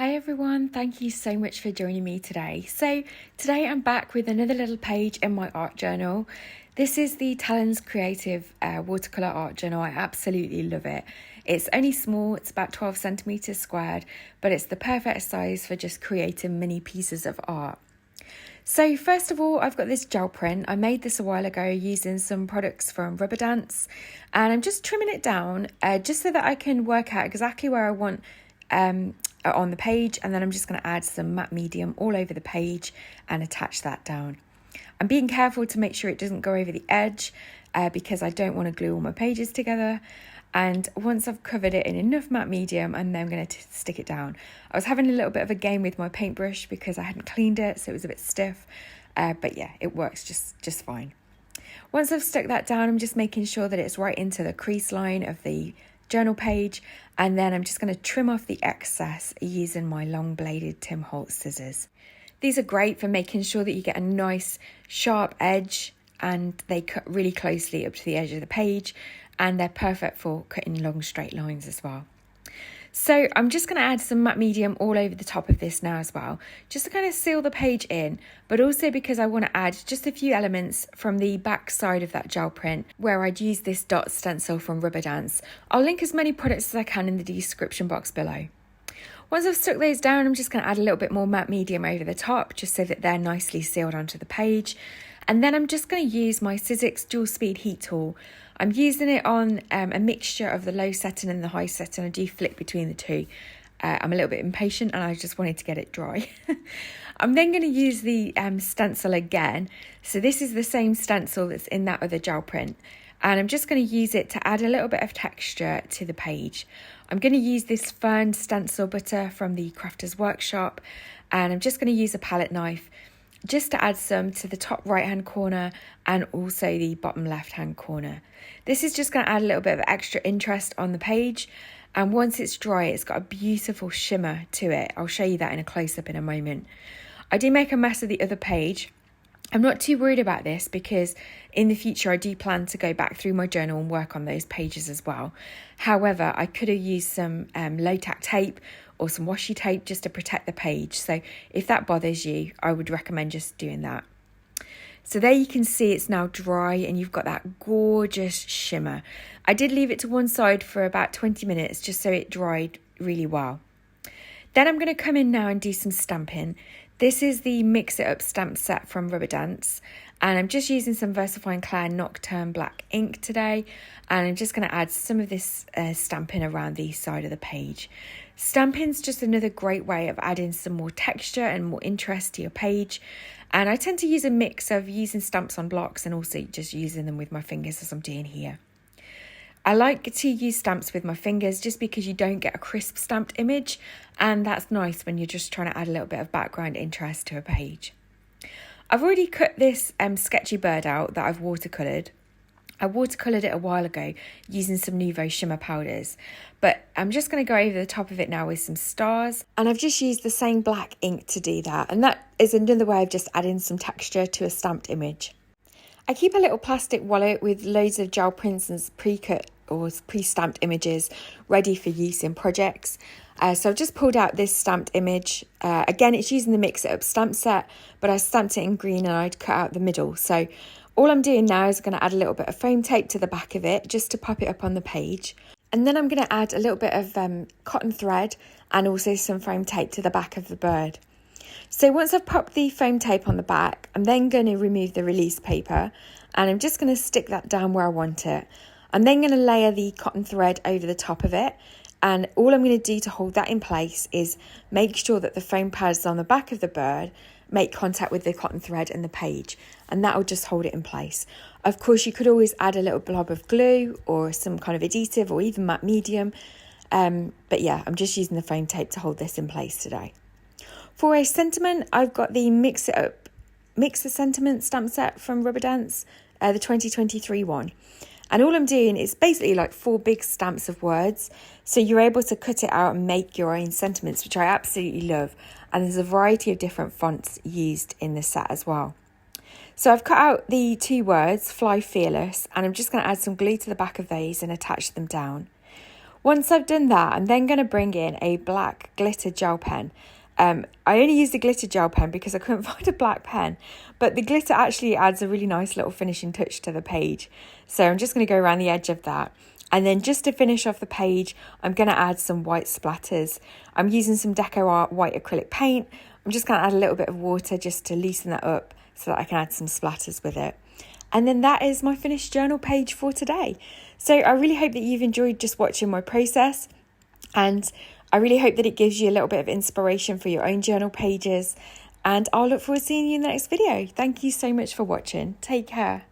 Hi everyone, thank you so much for joining me today. So today I'm back with another little page in my art journal. This is the Talens Creative watercolour art journal. I absolutely love it. It's only small, it's about 12 centimetres squared, but it's the perfect size for just creating mini pieces of art. So first of all, I've got this gel print. I made this a while ago using some products from Rubberdance, and I'm just trimming it down just so that I can work out exactly where I want on the page, and then I'm just going to add some matte medium all over the page and attach that down. I'm being careful to make sure it doesn't go over the edge because I don't want to glue all my pages together. And once I've covered it in enough matte medium, and then I'm going to stick it down. I was having a little bit of a game with my paintbrush because I hadn't cleaned it, so it was a bit stiff. But yeah, it works just fine. Once I've stuck that down, I'm just making sure that it's right into the crease line of the journal page, and then I'm just going to trim off the excess using my long bladed Tim Holtz scissors. These are great for making sure that you get a nice sharp edge, and they cut really closely up to the edge of the page, and they're perfect for cutting long straight lines as well. So I'm just going to add some matte medium all over the top of this now as well, just to kind of seal the page in, but also because I want to add just a few elements from the back side of that gel print where I'd use this dot stencil from Rubberdance. I'll link as many products as I can in the description box below. Once I've stuck those down, I'm just going to add a little bit more matte medium over the top just so that they're nicely sealed onto the page. And then I'm just going to use my Sizzix dual speed heat tool. I'm using it on a mixture of the low setting and the high setting. I do flick between the two. I'm a little bit impatient and I just wanted to get it dry. I'm then going to use the stencil again. So this is the same stencil that's in that other gel print. And I'm just going to use it to add a little bit of texture to the page. I'm going to use this fern stencil butter from the Crafter's Workshop. And I'm just going to use a palette knife just to add some to the top right hand corner and also the bottom left hand corner. This is just going to add a little bit of extra interest on the page, and once it's dry it's got a beautiful shimmer to it. I'll show you that in a close-up in a moment. I do make a mess of the other page. I'm not too worried about this because in the future I do plan to go back through my journal and work on those pages as well. However, I could have used some low-tack tape or some washi tape just to protect the page. So if that bothers you, I would recommend just doing that. So there you can see it's now dry and you've got that gorgeous shimmer. I did leave it to one side for about 20 minutes just so it dried really well. Then I'm going to come in now and do some stamping. This is the Mix It Up stamp set from Rubberdance, and I'm just using some Versafine Clear Nocturne Black ink today, and I'm just going to add some of this stamping around the side of the page. Stamping's just another great way of adding some more texture and more interest to your page, and I tend to use a mix of using stamps on blocks and also just using them with my fingers as I'm doing here. I like to use stamps with my fingers just because you don't get a crisp stamped image, and that's nice when you're just trying to add a little bit of background interest to a page. I've already cut this sketchy bird out that I've watercoloured. I watercoloured it a while ago using some Nouveau Shimmer powders, but I'm just going to go over the top of it now with some stars, and I've just used the same black ink to do that, and that is another way of just adding some texture to a stamped image. I keep a little plastic wallet with loads of gel prints and pre-cut or pre-stamped images ready for use in projects. So I've just pulled out this stamped image. Again, it's using the Mix It Up stamp set, but I stamped it in green and I'd cut out the middle. So all I'm doing now is going to add a little bit of foam tape to the back of it just to pop it up on the page. And then I'm going to add a little bit of cotton thread and also some foam tape to the back of the bird. So once I've popped the foam tape on the back, I'm then going to remove the release paper, and I'm just going to stick that down where I want it. I'm then going to layer the cotton thread over the top of it, and all I'm going to do to hold that in place is make sure that the foam pads on the back of the bird make contact with the cotton thread and the page, and that will just hold it in place. Of course, you could always add a little blob of glue or some kind of adhesive or even matte medium, but yeah, I'm just using the foam tape to hold this in place today. For a sentiment, I've got the Mix the Sentiment stamp set from Rubberdance, the 2023 one. And all I'm doing is basically like 4 big stamps of words. So you're able to cut it out and make your own sentiments, which I absolutely love. And there's a variety of different fonts used in this set as well. So I've cut out the 2 words, Fly Fearless, and I'm just going to add some glue to the back of those and attach them down. Once I've done that, I'm then going to bring in a black glitter gel pen. I only used a glitter gel pen because I couldn't find a black pen, but the glitter actually adds a really nice little finishing touch to the page. So I'm just going to go around the edge of that. And then just to finish off the page, I'm going to add some white splatters. I'm using some Deco Art white acrylic paint. I'm just going to add a little bit of water just to loosen that up so that I can add some splatters with it. And then that is my finished journal page for today. So I really hope that you've enjoyed just watching my process, and I really hope that it gives you a little bit of inspiration for your own journal pages, and I'll look forward to seeing you in the next video. Thank you so much for watching. Take care.